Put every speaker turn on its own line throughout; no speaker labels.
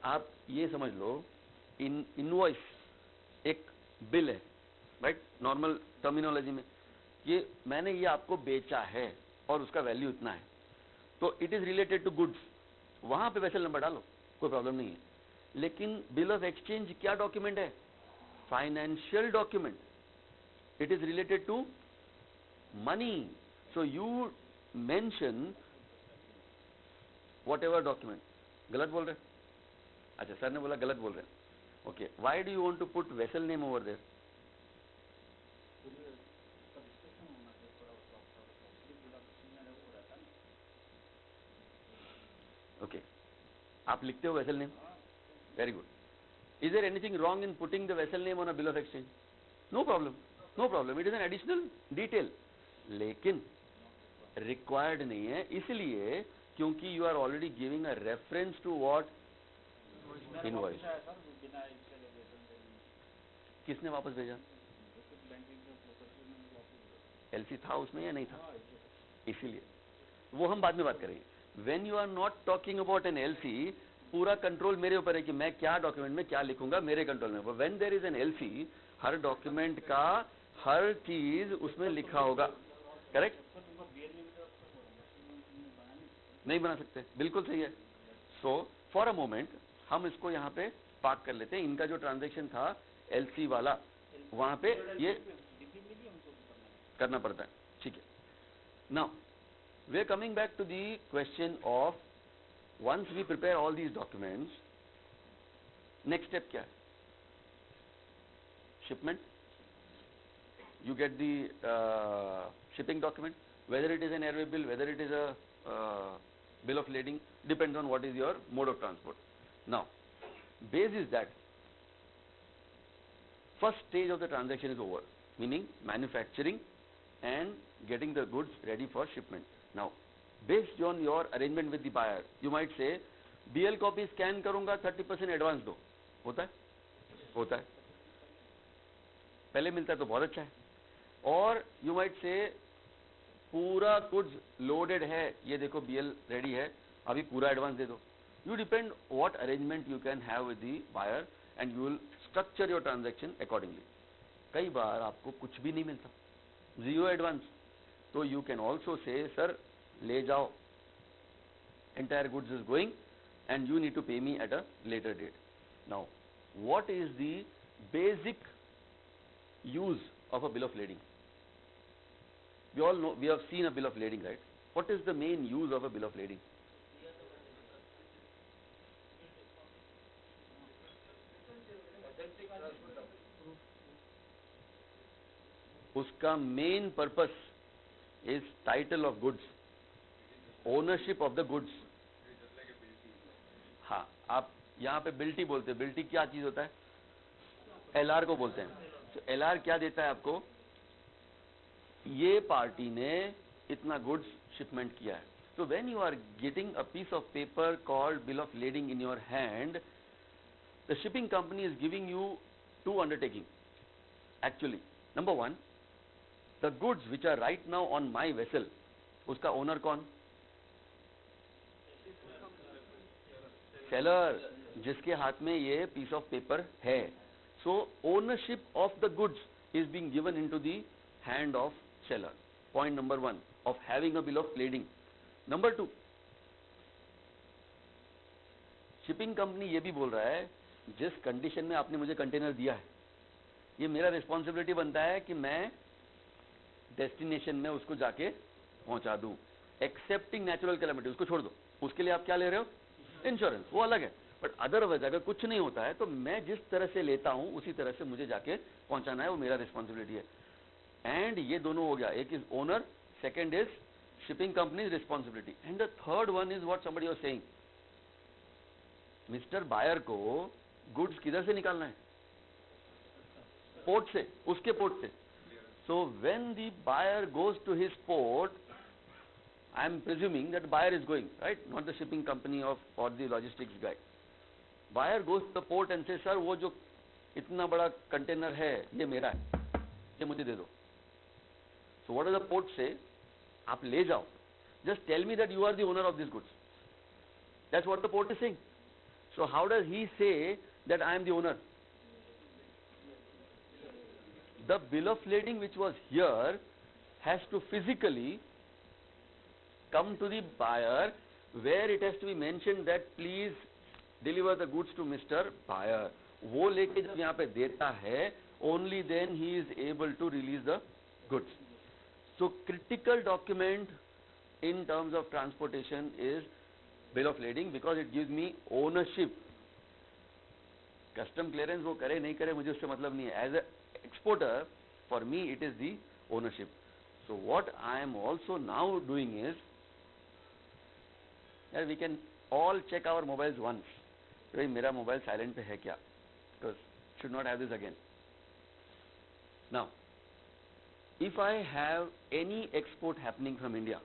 आप ये समझ लो, इनवॉइस एक बिल है, राइट, नॉर्मल टर्मिनोलॉजी में, ये मैंने ये आपको बेचा है और उसका वैल्यू इतना है, तो it is related to goods, वहां पे वेसल नंबर डालो, कोई प्रॉब्लम नहीं है। लेकिन बिल ऑफ एक्सचेंज क्या डॉक्यूमेंट है? Financial document, it is related to money, so you mention whatever document. गलत बोल रहे? अच्छा, सर ने बोला गलत बोल रहे। Okay, why do you want to put vessel name over there? Okay, आप लिखते हो vessel name, very good. Is there anything wrong in putting the vessel name on a bill of exchange? No problem, no problem, it is an additional detail, लेकिन required नहीं है, इसलिए क्योंकि you are already giving a reference to what? Invoice. किसने वापस भेजा? LC था उसमें या नहीं था? इसीलिए वो हम बाद में बात करेंगे। When you are not talking about an LC, पूरा कंट्रोल मेरे ऊपर है कि मैं क्या डॉक्यूमेंट में क्या लिखूंगा, मेरे कंट्रोल में। When there is an LC, हर डॉक्यूमेंट का हर चीज उसमें लिखा होगा, करेक्ट? नहीं बना सकते, बिल्कुल सही है। सो फॉर अ मोमेंट हम इसको यहाँ पे पार्क कर लेते हैं। इनका जो ट्रांजैक्शन था एलसी वाला, वहां पे ये करना पड़ता है, ठीक है। Now we are coming back to the question of once we prepare all these documents, next step क्या है? Shipment. You get the shipping document, whether it is an airway bill, whether it is a bill of lading, depends on what is your mode of transport. Now, base is that first stage of the transaction is over, meaning manufacturing and getting the goods ready for shipment. Now, based on your arrangement with the buyer, you might say, BL copy scan करूंगा, 30% advance दो। होता है? होता है। पहले मिलता है तो बहुत अच्छा है। और यू माइट से पूरा गुड्स लोडेड है, ये देखो बीएल रेडी है, अभी पूरा एडवांस दे दो। You depend what arrangement you can have with the buyer and you will structure your transaction accordingly. कई बार आपको कुछ भी नहीं मिलता, जीरो एडवांस, तो you can also say sir ले जाओ, entire goods is going and you need to pay me at a later date. Now what is the basic use of a bill of lading? We all know, we have seen a bill of lading, right? What is the main use of a bill of lading? Uska main purpose is title of goods, ownership of the goods. हाँ, आप यहाँ पे बिल्टी बोलते हैं। बिल्टी क्या चीज होता है? एलआर को बोलते हैं। तो एलआर क्या देता है आपको? ये पार्टी ने इतना गुड्स शिपमेंट किया है। So when you are getting a piece of paper called bill of lading in your hand, the shipping company is giving you two undertaking. Actually, number one, the goods which are right now on my vessel, उसका owner कौन? Seller, जिसके हाथ में ये piece of paper है। So ownership of the goods is being given into the hand of seller. Point number one of having a bill of lading. Number two, shipping company ये भी बोल रहा है, जिस कंडीशन में आपने मुझे कंटेनर दिया है, ये मेरा रिस्पॉन्सिबिलिटी बनता है कि मैं डेस्टिनेशन में उसको जाके पहुंचा दूं। एक्सेप्टिंग नेचुरल कैलेमिटी, उसको छोड़ दो, उसके लिए आप क्या ले रहे हो? इंश्योरेंस, वो अलग है। बट अदरवाइज अगर कुछ नहीं होता है तो मैं जिस तरह से लेता हूं उसी तरह से मुझे जाके पहुंचाना है, वो मेरा रिस्पॉन्सिबिलिटी है। एंड ये दोनों हो गया, एक is owner, second is shipping company responsibility, and the third one is what somebody was saying, mister buyer को गुड्स किधर से निकालना है? पोर्ट से, उसके पोर्ट से। So when the buyer goes to his port, I am presuming that buyer is going, right? Not the shipping company or the logistics guy. Buyer goes to the port and says, sir, वो जो इतना बड़ा container है, ये मेरा है, ये मुझे दे दो। So what does the port say? आप ले जाओ. Just tell me that you are the owner of these goods. That's what the port is saying. So how does he say that I am the owner? The bill of lading which was here has to physically come to the buyer, where it has to be mentioned that please deliver the goods to Mr. Buyer. वो लेके जब यहाँ पे देता है, only then he is able to release the goods. So critical document in terms of transportation is bill of lading, because it gives me ownership. Custom clearance वो करे नहीं करे मुझे उससे मतलब नहीं है. As a exporter, for me it is the ownership. So what I am also now doing is, we can all check our mobiles once. भाई मेरा मोबाइल साइलेंट पे है क्या? Because should not have this again. Now, if I have any export happening from India,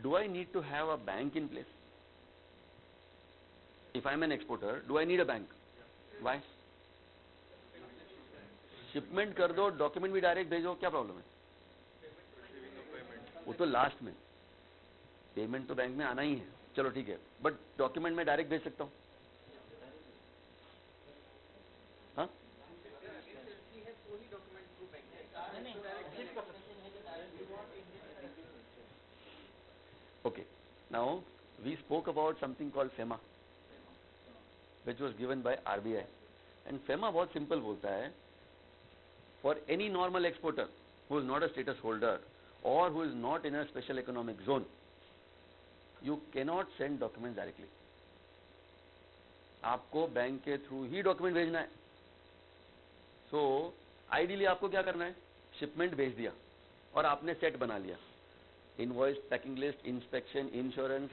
do I need to have a bank in place? If I am an exporter, do I need a bank? Why? Shipment कर दो, document भी direct भेजो, क्या problem है? वो तो last में, payment तो बैंक में आना ही है, चलो ठीक है, बट डॉक्यूमेंट में डायरेक्ट भेज सकता हूँ. हाँ, okay. Now we spoke about something called FEMA, which was given by RBI, and FEMA बहुत सिंपल बोलता है, for any normal exporter who is not a status holder or who is not in a special economic zone, you cannot send documents directly. आपको bank के through ही document भेजना है. So ideally आपको क्या करना है? शिपमेंट भेज दिया और आपने सेट बना लिया, invoice, packing list, inspection, insurance,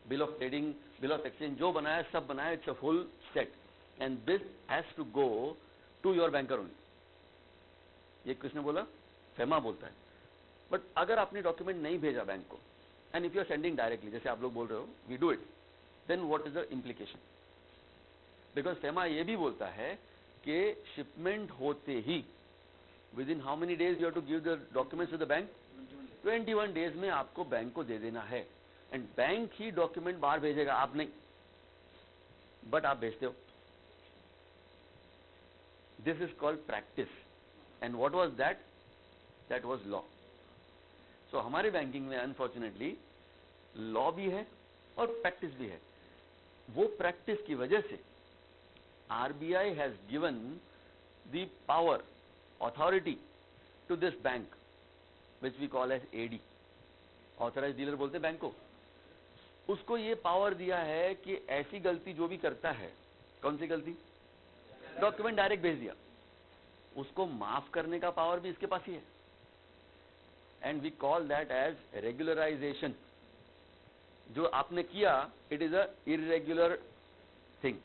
bill of trading, bill of exchange, जो बनाया सब बनाया, it's a full set, and this has to go to your banker only. ये किसने बोला? फेमा बोलता है. बट अगर आपने डॉक्यूमेंट नहीं भेजा बैंक को, and if you are sending directly, जैसे आप लोग बोल रहे हो, we do it, then what is the implication? Because FEMA ये भी बोलता है कि शिपमेंट होते ही within how many days you have to give the documents to the bank? 21 days में आपको बैंक को दे देना है, एंड बैंक ही डॉक्यूमेंट बाहर भेजेगा, आप नहीं, बट आप भेजते हो. This is called practice. And what was that? That was law. So हमारे बैंकिंग में अनफॉर्चुनेटली लॉ भी है और प्रैक्टिस भी है. वो प्रैक्टिस की वजह से RBI has given the power, authority to this bank which we call as AD, authorise dealer बोलते हैं बैंक को. उसको ये पावर दिया है कि ऐसी गलती जो भी करता है, कौन सी गलती? डॉक्यूमेंट डायरेक्ट भेज दिया, उसको माफ करने का पावर भी इसके पास ही है. And we call that as regularisation. जो आपने किया, it is a irregular thing,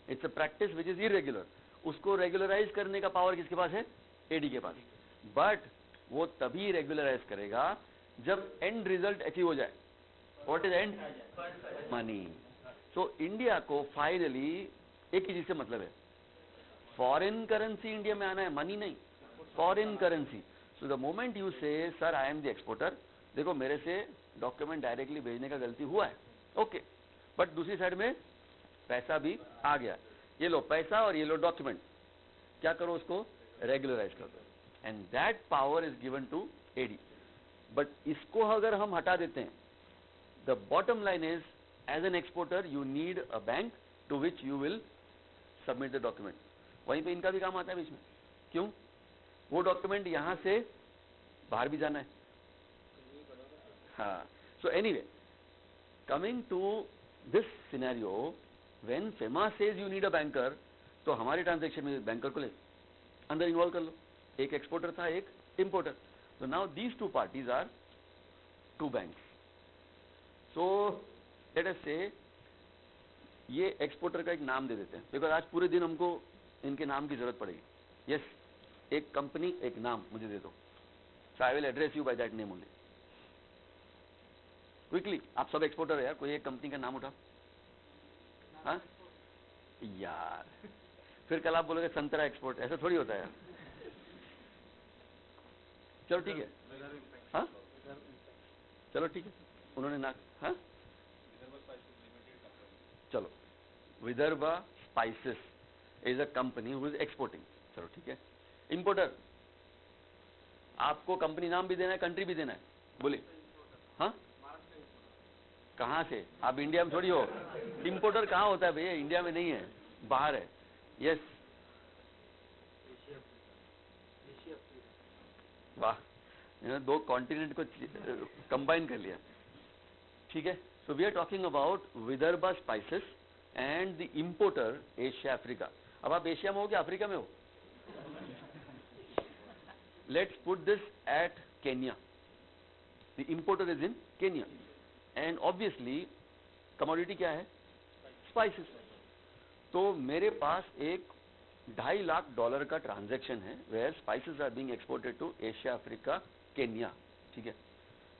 it's a practice which is irregular. उसको रेगुलराइज करने का पावर किसके पास है? एडी के पास. बट वो तभी रेगुलराइज करेगा जब एंड रिजल्ट अचीव हो जाए. What is and? Money. So India को फाइनली एक ही चीज से मतलब है, फॉरेन करेंसी इंडिया में आना है, मनी नहीं, foreign currency. So the moment you say sir I am the exporter, देखो मेरे से डॉक्यूमेंट डायरेक्टली भेजने का गलती हुआ है, ओके, बट दूसरी साइड में पैसा भी आ गया, ये लो पैसा और ये लो डॉक्यूमेंट, क्या करो? उसको रेगुलराइज कर दो, and that power is given to AD. But इसको अगर हम हटा देते हैं, the bottom line is, as an exporter you need a bank to which you will submit the document. वहीं पे इनका भी काम आता है बीच में. क्यों? वो डॉक्यूमेंट यहां से बाहर भी जाना है. हाँ. So anyway, coming to this scenario, when FEMA says you need a banker, तो हमारे ट्रांजेक्शन में बैंकर को ले अंदर इन्वॉल्व कर लो. एक एक्सपोर्टर था, एक importer. So now these two parties are two banks. So let us say ये एक्सपोर्टर का एक नाम दे देते हैं, बिकॉज आज पूरे दिन हमको इनके नाम की जरूरत पड़ेगी. यस, एक कंपनी, एक नाम मुझे दे दो. So I will address you by that name only. Quickly, आप सब एक्सपोर्टर है यार, कोई एक कंपनी का नाम उठा. हाँ यार, फिर कल आप बोलोगे संतरा एक्सपोर्ट, ऐसा थोड़ी होता है यार. चलो ठीक है. हाँ चलो ठीक है, उन्होंने ना. हाँ चलो, Vidarbha spices is a company who is exporting, चलो ठीक है। इंपोर्टर, आपको कंपनी नाम भी देना है, कंट्री भी देना है, बोलिए। हाँ, कहाँ से? आप इंडिया में थोड़ी हो। इंपोर्टर कहाँ होता है भैया? इंडिया में नहीं है, बाहर है। यस, वाह, दो कॉन्टिनेंट को कंबाइन कर लिया, ठीक है। So we are talking about Vidarbha spices and the importer Asia Africa. अब आप एशिया में हो कि अफ्रीका में हो? Let's put this at Kenya. The importer is in Kenya and obviously commodity क्या है? स्पाइसेस। तो मेरे पास एक $2.5 लाख का ट्रांजैक्शन है where spices are being exported to Asia Africa Kenya, ठीक है।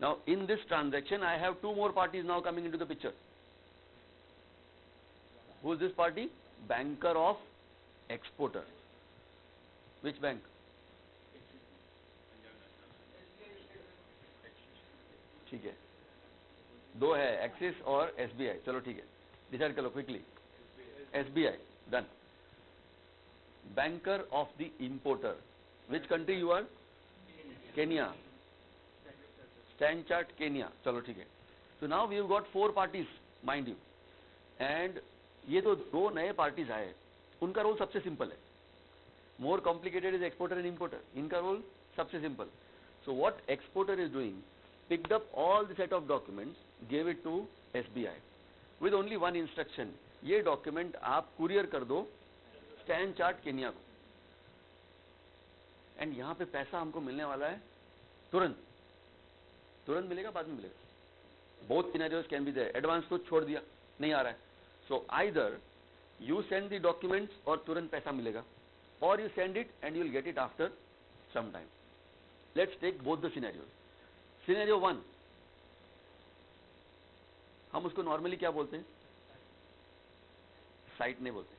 Now in this transaction I have 2 more parties now coming into the picture. Who is this party? Banker of exporter. Which bank? ठीक है, दो है, axis और SBI. चलो ठीक है, डिसाइड कर लो quickly. SBI, done. Banker of the importer, which country you are? Kenya. StanChart Kenya, चलो ठीक है। So now we have got 4 parties, mind you, and ये तो 2 नए पार्टीज आए, उनका रोल सबसे सिंपल है। More complicated is exporter and importer, इनका रोल सबसे simple. So what exporter is doing, picked up all the set of documents, gave it to SBI with only one instruction, ये document आप courier कर दो stand chart Kenya को, and यहां पे पैसा हमको मिलने वाला है तुरंत। तुरंत मिलेगा, बाद में मिलेगा, both scenarios can be there. Advance तो छोड़ दिया, नहीं आ रहा है, so either you send the documents और तुरंत पैसा मिलेगा, और you send it and you will get it after some time. Let's take both the scenarios. Scenario 1, हम उसको नॉर्मली क्या बोलते हैं? साइट नहीं बोलते,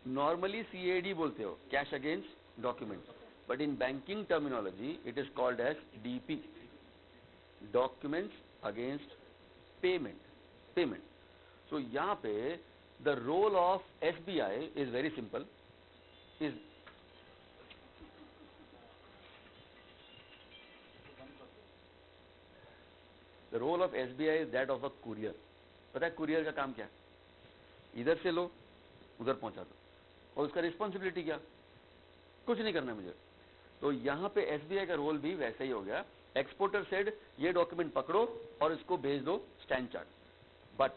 नॉर्मली CAD बोलते हो, cash against document, but in banking terminology it is called as DP, documents against payment. Payment. So यहां पे the role of SBI is very simple, is the role of SBI is that of a courier. पता है courier का काम क्या है? इधर से लो, उधर पहुंचा दो, और उसका रिस्पॉन्सिबिलिटी क्या? कुछ नहीं करना मुझे। तो यहां पे SBI का रोल भी वैसा ही हो गया। एक्सपोर्टर सेड ये डॉक्यूमेंट पकड़ो और इसको भेज दो stand chart, but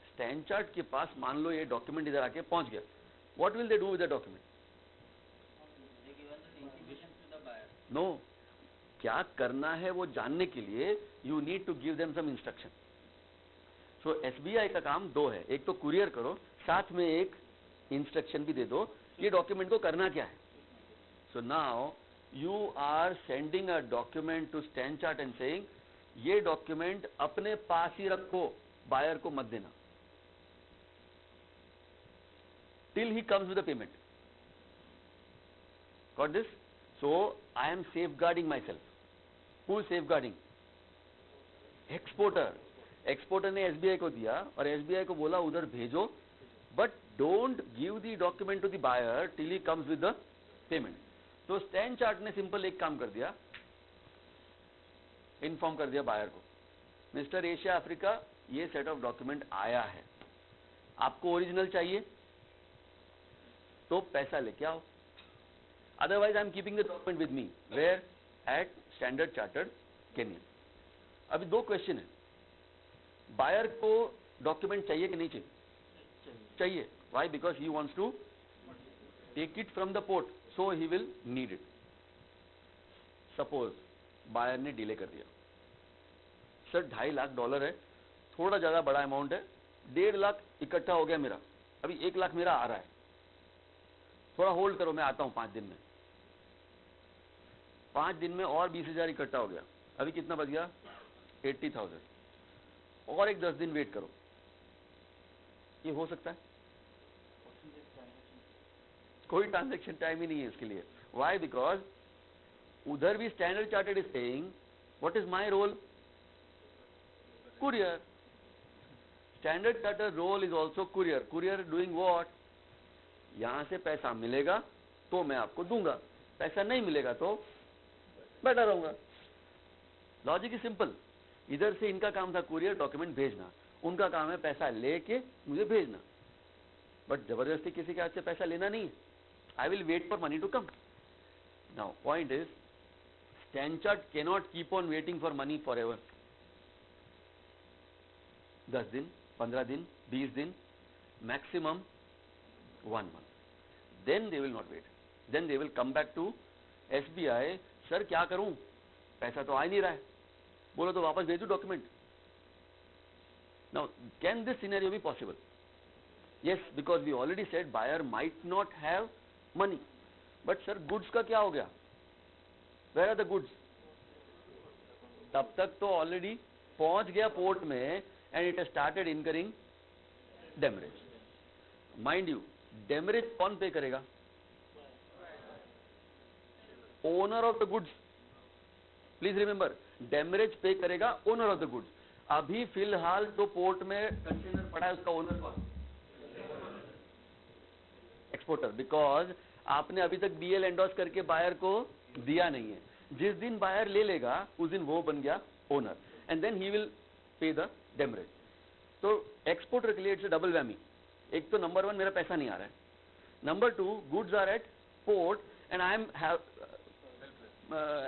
stand chart के पास मान लो ये डॉक्यूमेंट इधर आके पहुंच गया, what will they do with the document? No, क्या करना है वो जानने के लिए you need to give them some instruction. So SBI का काम 2 है, एक तो कुरियर करो, साथ में एक इंस्ट्रक्शन भी दे दो ये डॉक्यूमेंट को करना क्या है। So now you are sending a document to stand chart and saying ये डॉक्यूमेंट अपने पास ही रखो, बायर को मत देना till he comes with the payment. Got this? So I am safeguarding myself. Who is safeguarding? Exporter. Exporter ने SBI को दिया और SBI को बोला उधर भेजो, but don't give the document to the buyer till he comes with the payment. तो stand chart ने सिंपल एक काम कर दिया, इन्फॉर्म कर दिया बायर को, मिस्टर एशिया अफ्रीका ये सेट ऑफ डॉक्यूमेंट आया है, आपको ओरिजिनल चाहिए तो पैसा लेके आओ, otherwise I am keeping the document with me where at Standard Chartered Kenya. अभी 2 क्वेश्चन है, बायर को डॉक्यूमेंट चाहिए कि नहीं चाहिए? चाहिए। Why? Because he wants to take it from the port, so he will need it. Suppose buyer ने delay कर दिया, सर $2.5 लाख है, थोड़ा ज्यादा बड़ा अमाउंट है, 1.5 लाख इकट्ठा हो गया मेरा, अभी 1 लाख मेरा आ रहा है, थोड़ा होल्ड करो, मैं आता हूं 5 दिन में। 5 दिन में और 20,000 इकट्ठा हो गया, अभी कितना बच गया? 80,000, और एक 10 दिन वेट करो। ये हो सकता है? कोई ट्रांजैक्शन टाइम ही नहीं है इसके लिए। व्हाई? बिकॉज उधर भी Standard Chartered is saying what is my role? Courier. Standard Chartered role is also courier. Courier doing what? यहाँ से पैसा मिलेगा तो मैं आपको दूंगा, पैसा नहीं मिलेगा तो बैठा रहूंगा. Logic is simple. इधर से इनका काम था कुरियर डॉक्यूमेंट भेजना, उनका काम है पैसा लेके मुझे भेजना. बट जबरदस्ती किसी के हाथ से पैसा लेना नहीं है. I will wait for money to come. Now point is Standard Chartered cannot keep on waiting for money forever. 10 दिन, 15 दिन, 20 दिन, maximum 1 month. Then they will not wait. Then they will come back to SBI. Sir क्या करूं, पैसा तो आ ही नहीं रहा है. बोलो तो वापस भेजू document. Now can this scenario be possible? Yes, because we already said buyer might not have money. But sir goods का क्या हो गया? Where are the goods? तब तक तो ऑलरेडी पहुंच गया पोर्ट में and it has started incurring demurrage. Mind you, demurrage कौन पे करेगा? Owner of the goods. Please remember, demurrage पे करेगा owner of the goods. अभी फिलहाल तो पोर्ट में कंटेनर पड़ा है, उसका ओनर कौन? एक्सपोर्टर. बिकॉज आपने अभी तक बीएल एंडोर्स करके बायर को दिया नहीं है. जिस दिन बायर ले लेगा उस दिन वो बन गया owner and then he will pay the demurrage. तो एक्सपोर्टर के लिए इट्स डबल वैमी. एक तो नंबर 1 मेरा पैसा नहीं आ रहा है, number 2 goods are at port and I am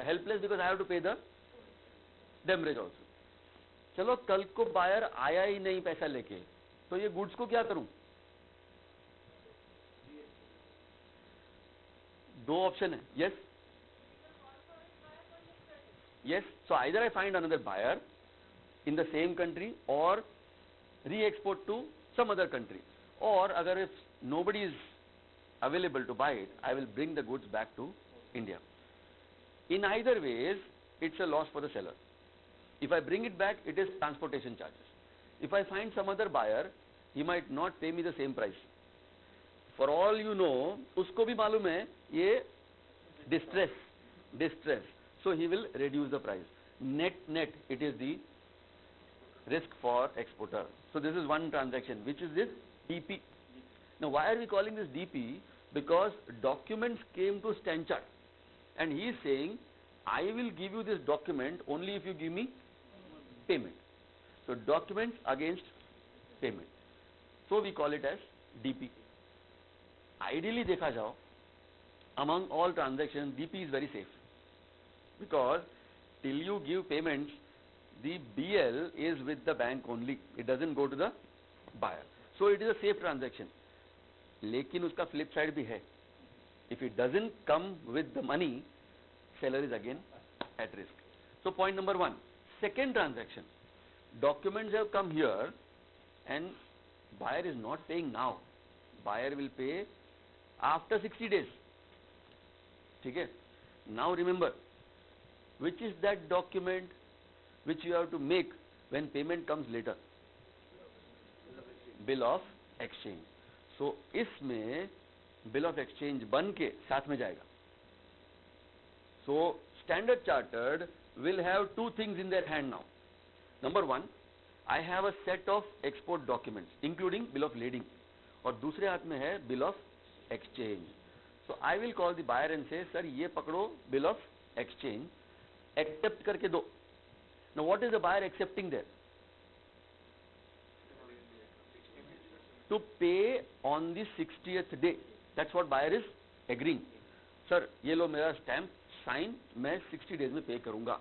helpless because I have to pay the demurrage also. चलो कल को बायर आया ही नहीं पैसा लेके, तो ये गुड्स को क्या करूं? दो ऑप्शन है. Yes yes, so either I find another buyer in the same country or re-export to some other country, or agar if nobody is available to buy it, I will bring the goods back to India. In either ways it's a loss for the seller. If I bring it back, it is transportation charges. If I find some other buyer, he might not pay me the same price. For all you know, usko bhi malum hai ye distress, so he will reduce the price. Net it is the risk for exporter. So this is one transaction, which is this DP. Now why are we calling this DP? Because documents came to Standard Chartered and he is saying I will give you this document only if you give me payment. So documents against payment, so we call it as DP. Ideally देखा जाओ, among all transactions DP is very safe, because till you give payments the BL is with the bank only, it doesn't go to the buyer, so it is a safe transaction. लेकिन उसका flip side भी है. If it doesn't come with the money, seller is again at risk. So point number 1. Second transaction, documents have come here and buyer is not paying now, buyer will pay after 60 days. ठीक है? Now remember, which is that document which you have to make when payment comes later? Bill of exchange. So इसमें bill of exchange बन के साथ में जाएगा. So Standard Chartered will have two things in their hand now. Number 1, I have a set of export documents including bill of lading, और दूसरे हाथ में है bill of exchange. So I will call the buyer and say, sir ये पकड़ो bill of exchange, accept करके दो. Now what is the buyer accepting there? To pay on the 60th day. That's what buyer is agreeing. Sir ये लो मेरा stamp, sign, मैं 60 days में pay करूँगा.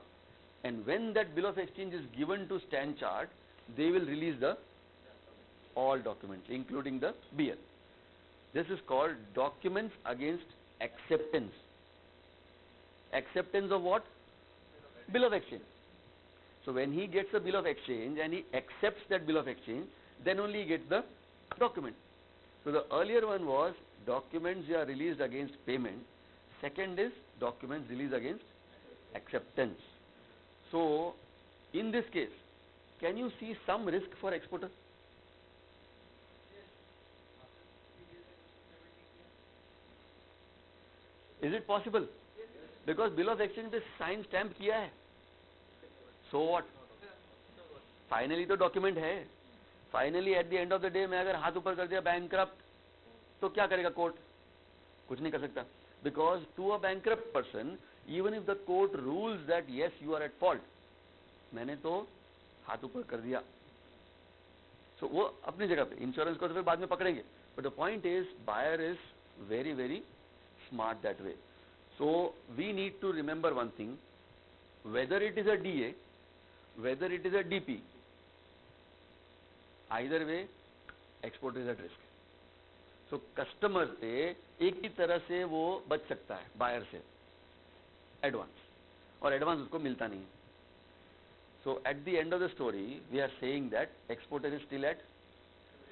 And when that bill of exchange is given to Standard Chartered, they will release the all documents including the BL. This is called documents against acceptance. Acceptance of what? Bill of exchange. So when he gets a bill of exchange and he accepts that bill of exchange, then only he gets the document. So the earlier one was documents are released against payment. Second is documents released against acceptance. So in this case, can you see some risk for exporter? Is it possible? Because bill of exchange पे sign stamp किया है. So what? Finally तो document है. Finally at the end of the day मैं अगर हाथ ऊपर कर दिया बैंकरप्ट, तो क्या करेगा कोर्ट? कुछ नहीं कर सकता, because to a bankrupt person even if the court rules that yes you are at fault, मैंने तो हाथ ऊपर कर दिया, सो वो अपनी जगह पे, इंश्योरेंस को तो फिर बाद में पकड़ेंगे, but the point is buyer is very very smart that way. So we need to remember one thing, whether it is a DA, whether it is a DP, either way export is at risk. So customer से एक ही तरह से वो बच सकता है buyer से, advance, और एडवांस उसको मिलता नहीं. So at the end of the story we are saying that exporter is still at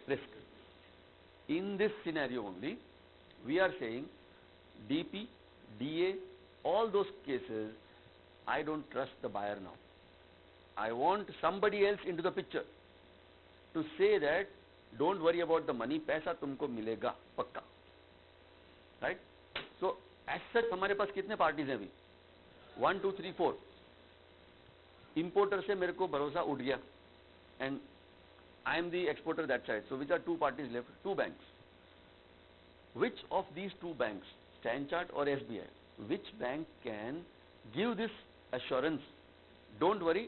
risk. In this scenario only we are saying DP, DA, all those cases I don't trust the buyer now. I want somebody else into the picture to say that don't worry about the money, पैसा तुमको मिलेगा पक्का, right? So as such हमारे पास कितने parties हैं अभी? 1 2 3 4. Importer से मेरे को भरोसा उठ गया and I am the exporter that side. So which are two parties left? Two banks. Which of these two banks, StanChart or SBI, which bank can give this assurance, don't worry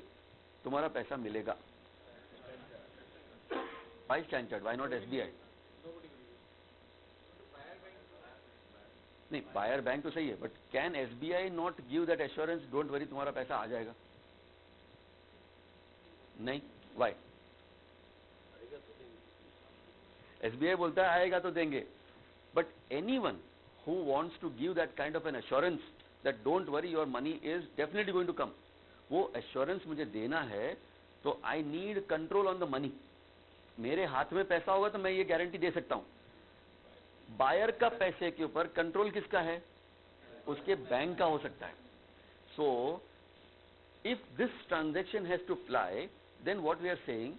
तुम्हारा पैसा मिलेगा? Why StanChart? Why not SBI? नहीं, buyer bank तो सही है, but can SBI not give that assurance, don't worry तुम्हारा पैसा आ जाएगा? नहीं. वाई? SBI बोलता है आएगा तो देंगे, but anyone who wants to give that kind of an assurance that don't worry your money is definitely going to come, वो assurance मुझे देना है तो I need control on the money. मेरे हाथ में पैसा होगा तो मैं ये गारंटी दे सकता हूं. बायर का पैसे के ऊपर कंट्रोल किसका है? उसके बैंक का हो सकता है. So if this transaction has to fly, then what we are saying,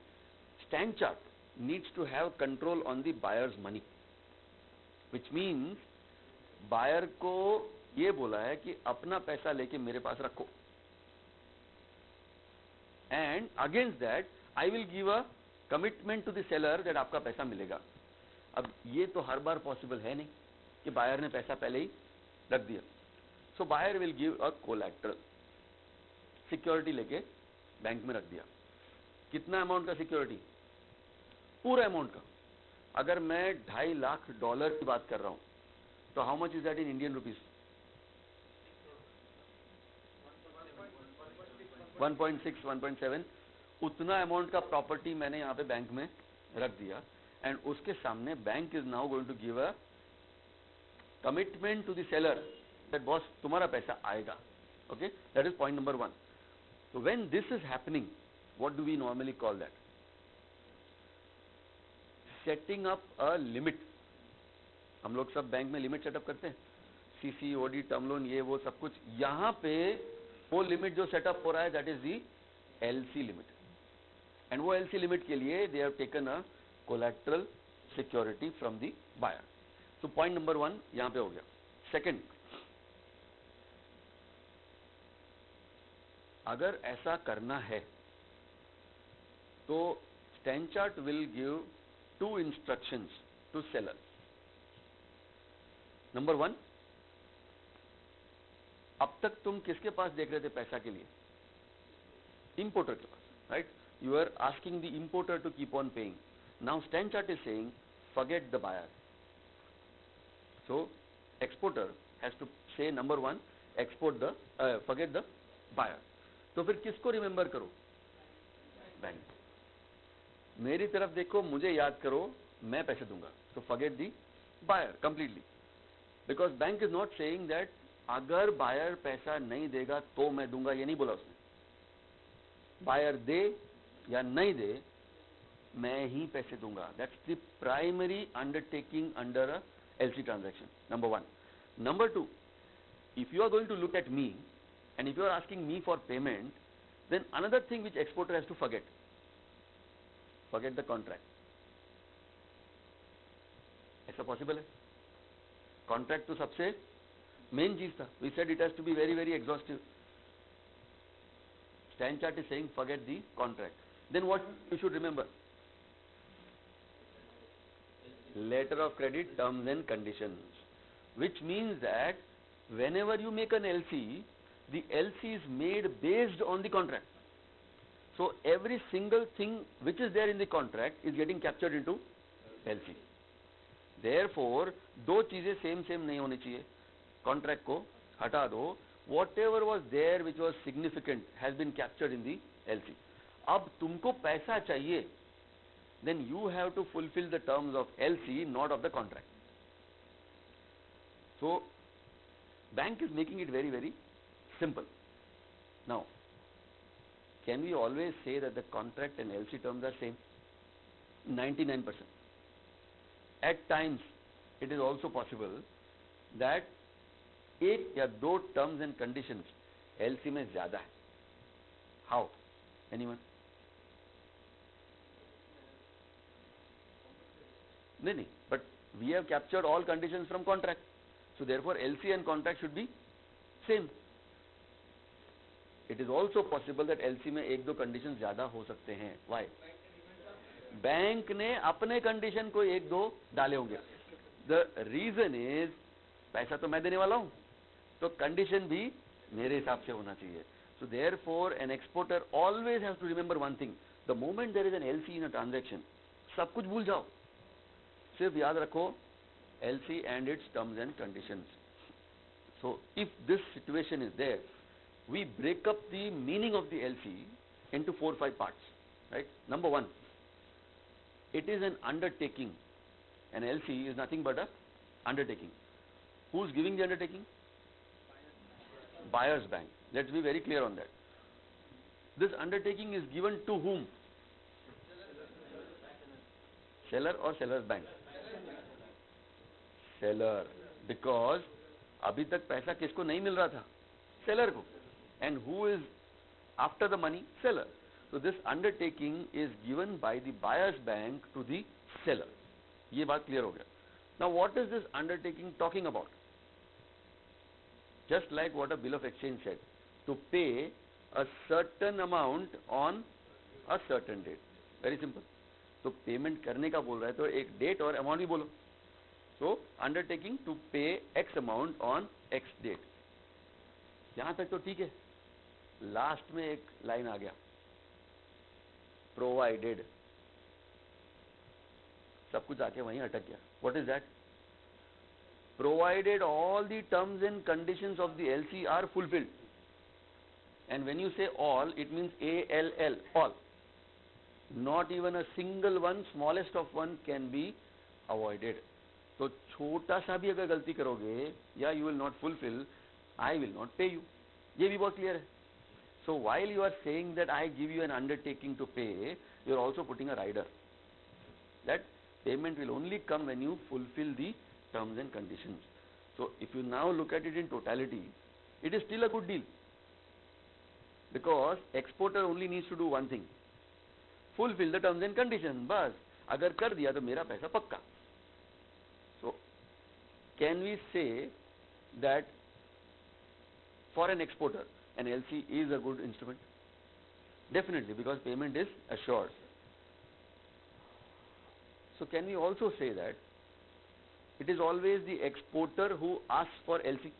StanChart needs to have control on the buyer's money, which means buyer को ये बोला है कि अपना पैसा लेके मेरे पास रखो, and against that I will give a commitment to the seller that आपका पैसा मिलेगा. अब ये तो हर बार पॉसिबल है नहीं कि बायर ने पैसा पहले ही रख दिया. So buyer will give a collateral, security लेके बैंक में रख दिया. कितना अमाउंट का सिक्योरिटी? पूरा अमाउंट का. अगर मैं $2.5 लाख की बात कर रहा हूं तो how much is that in Indian rupees? 1.6 1.7. उतना अमाउंट का प्रॉपर्टी मैंने यहां पे बैंक में रख दिया, एंड उसके सामने bank is now going to give a commitment to the seller that boss तुम्हारा पैसा आएगा. Okay, that is point number 1. So when this is happening, what do we normally call that? Setting up a limit. हम लोग सब bank में limit setup करते हैं, CC, OD, term loan, ये वो सब कुछ. यहां पे वो लिमिट जो सेटअप हो रहा है that is the LC limit, and वो एलसी लिमिट के लिए they have taken a collateral security from the buyer. So point number 1 यहां पे हो गया. सेकंड, अगर ऐसा करना है तो StanChart will give 2 instructions to seller. Number 1, अब तक तुम किसके पास देख रहे थे पैसा के लिए? इंपोर्टर के पास, right? You are asking the importer to keep on paying. Now StanChart is saying forget the buyer. So exporter has to say number 1, forget the buyer. तो फिर किसको रिमेंबर करो? बैंक. मेरी तरफ देखो, मुझे याद करो, मैं पैसे दूंगा. तो forget the buyer completely, because bank is not saying that अगर बायर पैसा नहीं देगा तो मैं दूंगा, ये नहीं बोला उसने. बायर दे या नहीं दे, मैं ही पैसे दूंगा. That's the primary undertaking under a LC transaction. Number 1. Number 2, if you are going to look at me and if you are asking me for payment, then another thing which exporter has to forget the contract. ऐसा possible है? Contract तो सबसे main चीज था. We said it has to be very very exhaustive. StanChart is saying forget the contract. Then what you should remember? Letter of credit, terms and conditions, which means that whenever you make an LC, the LC is made based on the contract. So every single thing which is there in the contract is getting captured into LC. Therefore, दो चीजें same नहीं होनी चाहिए. Contract को हटा दो. Whatever was there which was significant has been captured in the LC. अब तुमको पैसा चाहिए, then you have to fulfill the terms of LC, not of the contract. So, bank is making it very simple. Now, can we always say that the contract and LC terms are same? 99%. At times, it is also possible that एक या दो terms and conditions LC में ज़्यादा है. How? Anyone? नहीं, but we have captured all conditions from contract. So therefore, LC and contract should be same. It is also possible that LC में एक दो conditions ज़्यादा हो सकते हैं. Why? बैंक ने अपने कंडीशन को एक दो डाले होंगे. The reason is पैसा तो मैं देने वाला हूं, तो कंडीशन भी मेरे हिसाब से होना चाहिए. So therefore, an exporter always has to remember one thing: the moment there is an LC in a transaction, सब कुछ भूल जाओ, सिर्फ याद रखो LC and its terms and conditions. So if this situation is there, we break up the meaning of the LC into 4 or 5 parts. Right? Number one, it is an undertaking. An LC is nothing but a undertaking. Who's giving the undertaking? Buyer's bank. Let's be very clear on that. This undertaking is given to whom? Seller or seller's bank? Seller. Because अभी तक पैसा किसको नहीं मिल रहा था? Seller को. And who is after the money? Seller. So this undertaking is given by the buyer's bank to the seller. ये बात clear हो गया. Now what is this undertaking talking about? Just like what a bill of exchange said, to pay a certain amount on a certain date. Very simple. तो payment करने का बोल रहा है तो एक डेट और अमाउंट भी बोलो. So undertaking to pay X amount on X date. यहां तक तो ठीक है. लास्ट में एक लाइन आ गया, प्रोवाइडेड. सब कुछ आके वहीं अटक गया. What is that? Provided all the terms and conditions of the LC are fulfilled. And when you say all, it means ALL, all. Not even a single one, smallest of one can be avoided. तो छोटा सा भी अगर गलती करोगे, या you will not fulfill, I will not pay you. ये भी बहुत clear है. So while you are saying that I give you an undertaking to pay, you are also putting a rider. That payment will only come when you fulfill the terms and conditions. So if you now look at it in totality, it is still a good deal. Because exporter only needs to do one thing: fulfill the terms and conditions. बस अगर कर दिया तो मेरा पैसा पक्का. So can we say that for an exporter an LC is a good instrument? Definitely, because payment is assured. So can we also say that it is always the exporter who asks for LC?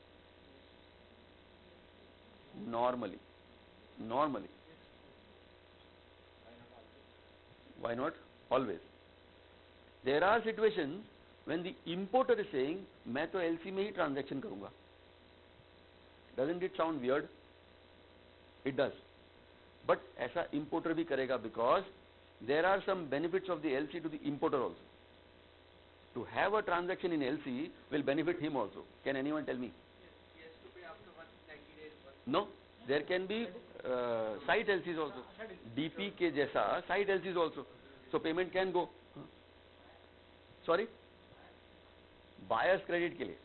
Normally. Why not? Always. There are situations when the importer is saying, मैं तो LC में ही transaction करूँगा. Doesn't it sound weird? It does. But ऐसा importer भी करेगा, because there are some benefits of the LC to the importer also. To have a transaction in LC will benefit him also. Can anyone tell me?
He has to pay after 190 days.
No. There can be site LCs also. DP के जैसा site LCs also. So payment can go. Sorry? Buyer's credit के लिए.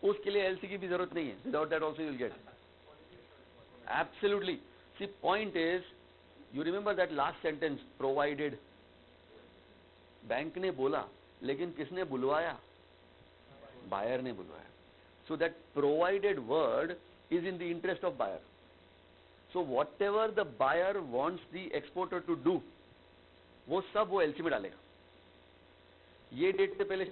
उसके लिए LC की भी जरूरत नहीं है. Without that also you will get. Absolutely. See, point is, you remember that last sentence, provided. Bank ने बोला, लेकिन किसने बुलवाया? Buyer ने बुलवाया. So that provided word is in the interest of buyer. So whatever the buyer wants the exporter to do, वो सब वो LC में डालेगा. ये डेट से पहले